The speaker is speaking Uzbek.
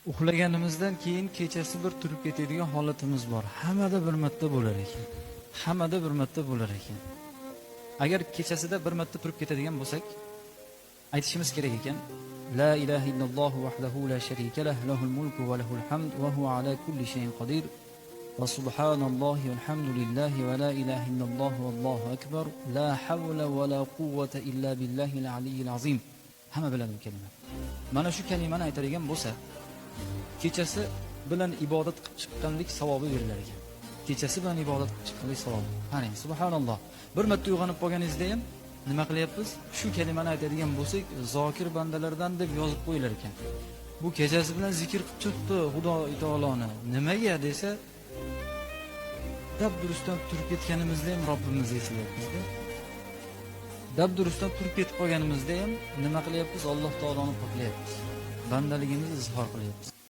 Uxlaganimizdan keyin kechasi bir turib ketadigan holatimiz bor. Hammada bir marta bo'lar ekan. Hammada bir marta bo'lar ekan. Agar kechasida bir marta turib ketadigan bo'lsak, aytishimiz kerak ekan. La ilaha illalloh vahdahu la sharika lah, lahul mulku va lahul hamd va huwa ala kulli shay'in qodir. Va subhanallohi walhamdulillahi va la ilaha illalloh vallohu akbar. La havla va la quvvata illa billahil aliyyil azim. Hamma biladi bu kalima. Mana shu kalimani aytadigan bo'lsa, kechasi bilan ibodat qilib chiqqanlik savobi berilar ekan. Kechasi bilan ibodat qilib chiqqanlik savobi. Qarang, subhanalloh. Bir marta uyg'onib qolganingizda ham nima qilyapmiz? Shu kalimani aytadigan bo'lsak, zokir bandalardan deb yozib qo'yilar ekan. Bu kechasi bilan zikr qilib chiqdi Xudo taoloni. Nimaga desa, dabdurustdan turib ketganimizda ham Robbimizni eslayapmiz-da. Dabdurustdan turib ketib qolganimizda ham nima qilyapmiz? Alloh taoloni poklayapmiz. Bandaligimizni izhor qilyapmiz.